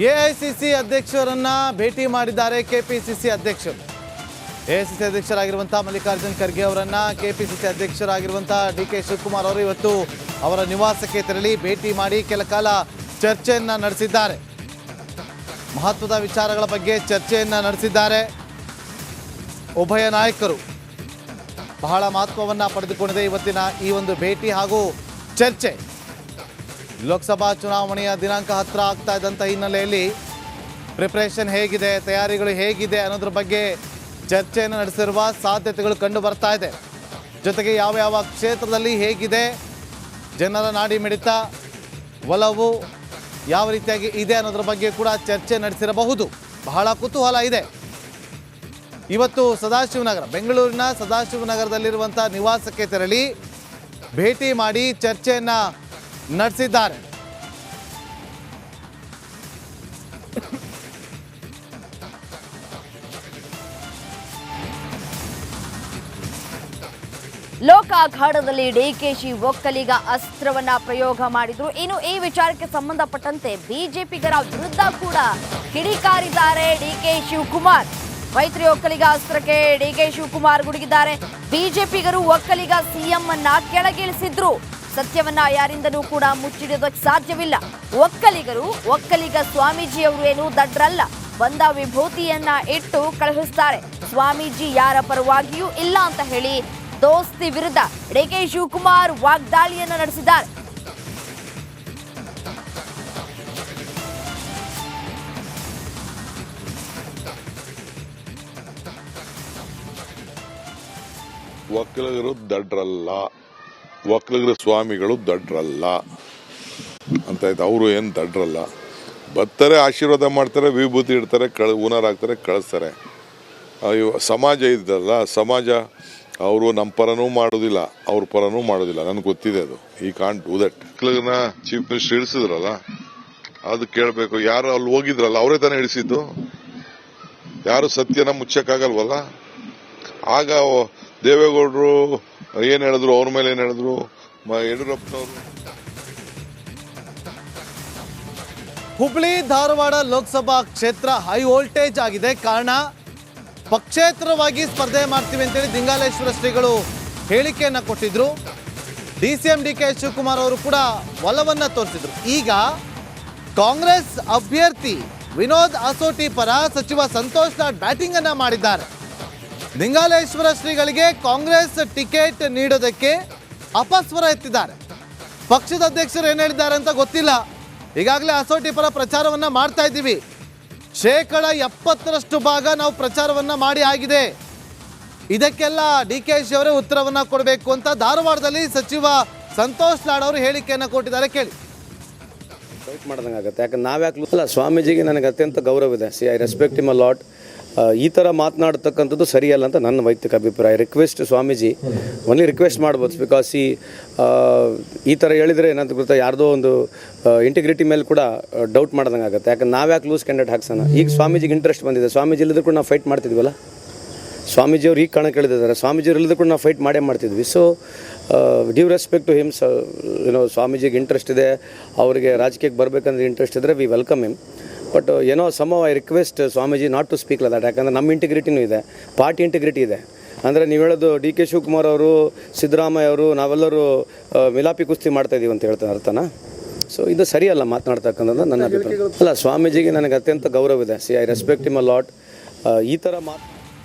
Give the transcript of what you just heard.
AICC ಅಧ್ಯಕ್ಷರನ್ನ ಭೇಟಿ ಮಾಡಿದ್ದಾರೆ KPCC ಅಧ್ಯಕ್ಷರು. ಎಐಸಿಸಿ ಅಧ್ಯಕ್ಷರಾಗಿರುವಂತಹ ಮಲ್ಲಿಕಾರ್ಜುನ್ ಖರ್ಗೆ ಅವರನ್ನ ಕೆಪಿಸಿಸಿ ಅಧ್ಯಕ್ಷರಾಗಿರುವಂತಹ ಡಿಕೆ ಶಿವಕುಮಾರ್ ಅವರು ಇವತ್ತು ಅವರ ನಿವಾಸಕ್ಕೆ ತೆರಳಿ ಭೇಟಿ ಮಾಡಿ ಕೆಲ ಕಾಲ ಚರ್ಚೆಯನ್ನ ನಡೆಸಿದ್ದಾರೆ. ಮಹತ್ವದ ವಿಚಾರಗಳ ಬಗ್ಗೆ ಚರ್ಚೆಯನ್ನ ನಡೆಸಿದ್ದಾರೆ. ಉಭಯ ನಾಯಕರು ಬಹಳ ಮಹತ್ವವನ್ನು ಪಡೆದುಕೊಂಡಿದೆ ಇವತ್ತಿನ ಈ ಒಂದು ಭೇಟಿ ಹಾಗೂ ಚರ್ಚೆ. ಲೋಕಸಭಾ ಚುನಾವಣೆಯ ದಿನಾಂಕ ಹತ್ರ ಆಗ್ತಾ ಇದ್ದಂಥ ಹಿನ್ನೆಲೆಯಲ್ಲಿ ಪ್ರಿಪರೇಷನ್ ಹೇಗಿದೆ, ತಯಾರಿಗಳು ಹೇಗಿದೆ ಅನ್ನೋದ್ರ ಬಗ್ಗೆ ಚರ್ಚೆಯನ್ನು ನಡೆಸಿರುವ ಸಾಧ್ಯತೆಗಳು ಕಂಡು ಬರ್ತಾ ಇದೆ. ಜೊತೆಗೆ ಯಾವ ಯಾವ ಕ್ಷೇತ್ರದಲ್ಲಿ ಹೇಗಿದೆ ಜನರ ನಾಡಿ ಮಿಡಿತ, ಒಲವು ಯಾವ ರೀತಿಯಾಗಿ ಇದೆ ಅನ್ನೋದ್ರ ಬಗ್ಗೆ ಕೂಡ ಚರ್ಚೆ ನಡೆಸಿರಬಹುದು. ಬಹಳ ಕುತೂಹಲ ಇದೆ. ಇವತ್ತು ಸದಾಶಿವನಗರ, ಬೆಂಗಳೂರಿನ ಸದಾಶಿವನಗರದಲ್ಲಿರುವಂಥ ನಿವಾಸಕ್ಕೆ ತೆರಳಿ ಭೇಟಿ ಮಾಡಿ ಚರ್ಚೆಯನ್ನು ನಡೆಸಿದ್ದಾರೆ. ಲೋಕ ಅಖಾಡದಲ್ಲಿ ಡಿಕೆಶಿ ಒಕ್ಕಲಿಗ ಅಸ್ತ್ರವನ್ನ ಪ್ರಯೋಗ ಮಾಡಿದ್ರು. ಇನ್ನು ಈ ವಿಚಾರಕ್ಕೆ ಸಂಬಂಧಪಟ್ಟಂತೆ ಬಿಜೆಪಿಗರ ವಿರುದ್ಧ ಕೂಡ ಕಿಡಿಕಾರಿದ್ದಾರೆ ಡಿಕೆ ಶಿವಕುಮಾರ್. ಮೈತ್ರಿ ಒಕ್ಕಲಿಗ ಅಸ್ತ್ರಕ್ಕೆ ಡಿಕೆ ಶಿವಕುಮಾರ್ ಗುಡುಗಿದ್ದಾರೆ. ಬಿಜೆಪಿಗರು ಒಕ್ಕಲಿಗ ಸಿಎಂ ಅನ್ನ ಕೆಳಗಿಳಿಸಿದ್ರು. ಸತ್ಯವನ್ನ ಯಾರಿಂದನೂ ಕೂಡ ಮುಚ್ಚಿಡೋದಕ್ಕೆ ಸಾಧ್ಯವಿಲ್ಲ. ಒಕ್ಕಲಿಗ ಸ್ವಾಮೀಜಿಯವರು ಏನು ದಡ್ರಲ್ಲ, ಬಂದ ವಿಭೂತಿಯನ್ನ ಇಟ್ಟು ಕಳುಹಿಸ್ತಾರೆ. ಸ್ವಾಮೀಜಿ ಯಾರ ಪರವಾಗಿಯೂ ಇಲ್ಲ ಅಂತ ಹೇಳಿ ದೋಸ್ತಿ ವಿರುದ್ಧ ಡಿಕೆ ಶಿವಕುಮಾರ್ ವಾಗ್ದಾಳಿಯನ್ನು ನಡೆಸಿದ್ದಾರೆ. ಒಕ್ಕಲಿಗರು ದಡ್ರಲ್ಲ, ಒಕ್ಕಲಿಗರ ಸ್ವಾಮಿಗಳು ದಡ್ರಲ್ಲ ಅಂತ ಆಯ್ತು. ಅವರು ಏನು ದಡ್ರಲ್ಲ, ಬರ್ತಾರೆ, ಆಶೀರ್ವಾದ ಮಾಡ್ತಾರೆ, ವಿಭೂತಿ ಇಡ್ತಾರೆ, ಹೂನಾರಾಗ್ತಾರೆ, ಕಳಿಸ್ತಾರೆ. ಸಮಾಜ ಇದ್ದಲ್ಲ, ಸಮಾಜ ಅವರು ನಮ್ಮ ಪರನೂ ಮಾಡೋದಿಲ್ಲ, ಅವ್ರ ಪರನೂ ಮಾಡೋದಿಲ್ಲ. ನನಗೆ ಗೊತ್ತಿದೆ ಅದು. I can't do that. ಒಕ್ಕಲಿಗರನ್ನ ಚೀಫ್ ಮಿನಿಸ್ಟರ್ ಇಳಿಸಿದ್ರಲ್ಲ, ಅದು ಕೇಳಬೇಕು. ಯಾರು ಅಲ್ಲಿ ಹೋಗಿದ್ರಲ್ಲ, ಅವರೇ ತಾನೇ ಇಳಿಸಿದ್ದು. ಯಾರು ಸತ್ಯನ ಮುಚ್ಚಕ್ಕಾಗಲ್ವಲ್ಲ. ಆಗ ದೇವೇಗೌಡರು ಏನ್ ಹೇಳಿದ್ರು, ಅವ್ರ ಮೇಲೆ ಏನ್ ಹೇಳಿದ್ರು, ಯಡಿಯೂರಪ್ಪನವರು. ಹುಬ್ಳಿ ಧಾರವಾಡ ಲೋಕಸಭಾ ಕ್ಷೇತ್ರ ಹೈ ವೋಲ್ಟೇಜ್ ಆಗಿದೆ. ಕಾರಣ ಪಕ್ಷೇತರವಾಗಿ ಸ್ಪರ್ಧೆ ಮಾಡ್ತೀವಿ ಅಂತೇಳಿ ದಿಂಗಾಲೇಶ್ವರ ಶ್ರೀಗಳು ಹೇಳಿಕೆಯನ್ನ ಕೊಟ್ಟಿದ್ರು. ಡಿಸಿಎಂ ಡಿಕೆ ಶಿವಕುಮಾರ್ ಅವರು ಕೂಡ ಒಲವನ್ನ ತೋರಿಸಿದ್ರು. ಈಗ ಕಾಂಗ್ರೆಸ್ ಅಭ್ಯರ್ಥಿ ವಿನೋದ್ ಅಸೋಟಿ ಪರ ಸಚಿವ ಸಂತೋಷ್ ಲಾಡ್ ಬ್ಯಾಟಿಂಗ್ ಅನ್ನ ಮಾಡಿದ್ದಾರೆ. ದಿಂಗಾಲೇಶ್ವರ ಶ್ರೀಗಳಿಗೆ ಕಾಂಗ್ರೆಸ್ ಟಿಕೆಟ್ ನೀಡೋದಕ್ಕೆ ಅಪಸ್ವರ ಎತ್ತಿದ್ದಾರೆ. ಪಕ್ಷದ ಅಧ್ಯಕ್ಷರು ಏನು ಹೇಳಿದ್ದಾರೆ ಅಂತ ಗೊತ್ತಿಲ್ಲ. ಈಗಾಗಲೇ ಅಸೋಟಿ ಪರ ಪ್ರಚಾರವನ್ನ ಮಾಡ್ತಾ ಇದ್ದೀವಿ. 70% ಭಾಗ ನಾವು ಪ್ರಚಾರವನ್ನ ಮಾಡಿ ಆಗಿದೆ. ಇದಕ್ಕೆಲ್ಲ ಡಿಕೆಶಿ ಅವರೇ ಉತ್ತರವನ್ನ ಕೊಡಬೇಕು ಅಂತ ಧಾರವಾಡದಲ್ಲಿ ಸಚಿವ ಸಂತೋಷ್ ಲಾಡ್ ಅವರು ಹೇಳಿಕೆಯನ್ನು ಕೊಟ್ಟಿದ್ದಾರೆ. ಕೇಳಿ. ಫೈಟ್ ಮಾಡ್ದಂಗೆ ಆಗುತ್ತೆ. ಯಾಕಂದ್ರೆ ನಾವ್ಯಾಕೆ ಅಲ್ಲ, ಸ್ವಾಮೀಜಿಗೆ ನನಗೆ ಅತ್ಯಂತ ಗೌರವ ಇದೆ. I respect him a lot. ಈ ಥರ ಮಾತನಾಡ್ತಕ್ಕಂಥದ್ದು ಸರಿಯಲ್ಲ ಅಂತ ನನ್ನ ವೈಯಕ್ತಿಕ ಅಭಿಪ್ರಾಯ. ರಿಕ್ವೆಸ್ಟ್ ಸ್ವಾಮೀಜಿ, ಒನ್ಲಿ ರಿಕ್ವೆಸ್ಟ್ ಮಾಡ್ಬೋದು. ಬಿಕಾಸ್ ಈ ಥರ ಹೇಳಿದರೆ ಏನಂತ ಗೊತ್ತಾ, ಯಾರ್ದೋ ಒಂದು ಇಂಟಿಗ್ರಿಟಿ ಮೇಲೆ ಕೂಡ ಡೌಟ್ ಮಾಡ್ದಂಗೆ ಆಗುತ್ತೆ. ಯಾಕಂದ್ರೆ ನಾವ್ಯಾಕೆ ಲೂಸ್ ಕ್ಯಾಂಡಿಡೇಟ್ ಹಾಕ್ಸೋಣ. ಈಗ ಸ್ವಾಮೀಜಿಗೆ ಇಂಟ್ರೆಸ್ಟ್ ಬಂದಿದೆ. ಸ್ವಾಮೀಜಿ ಇಲ್ಲದ್ರು ಕೂಡ ನಾವು ಫೈಟ್ ಮಾಡ್ತಿದ್ವಲ್ಲ. ಸ್ವಾಮೀಜಿಯವ್ರು ಈಗ ಕಣಕ್ಕೆ ಇಳಿದಿದ್ದಾರೆ. ಸ್ವಾಮೀಜಿಯವ್ರು ಇಲ್ಲದ್ರು ಕೂಡ ನಾವು ಫೈಟ್ ಮಾಡೇ ಮಾಡ್ತಿದ್ವಿ. So due respect to him. ಸ್ವಾಮೀಜಿಗೆ ಇಂಟ್ರೆಸ್ಟ್ ಇದೆ, ಅವರಿಗೆ ರಾಜಕೀಯಕ್ಕೆ ಬರಬೇಕಂದ್ರೆ ಇಂಟ್ರೆಸ್ಟ್ ಇದ್ದರೆ ವಿ ವೆಲ್ಕಮ್ ಹಿಮ್. ಬಟ್ ಏನೋ some I request Swamiji not to speak like that. ಯಾಕಂದರೆ ನಮ್ಮ ಇಂಟಿಗ್ರಿಟಿನೂ ಇದೆ, ಪಾರ್ಟಿ ಇಂಟಿಗ್ರಿಟಿ ಇದೆ. ಅಂದರೆ ನೀವು ಹೇಳೋದು ಡಿ ಕೆ ಶಿವಕುಮಾರ್ ಅವರು, ಸಿದ್ದರಾಮಯ್ಯ ಅವರು, ನಾವೆಲ್ಲರೂ ಮಿಲಾಪಿ ಕುಸ್ತಿ ಮಾಡ್ತಾಯಿದ್ದೀವಿ ಅಂತ ಹೇಳ್ತಾರೆ ಅರ್ಥನಾ? ಸೊ ಇದು ಸರಿಯಲ್ಲ ಮಾತನಾಡ್ತಕ್ಕಂಥದ್ದು ನನ್ನ ಅಭಿಪ್ರಾಯ. ಅಲ್ಲ, ಸ್ವಾಮೀಜಿಗೆ ನನಗೆ ಅತ್ಯಂತ ಗೌರವ ಇದೆ. I respect him a lot. ಈ ಥರ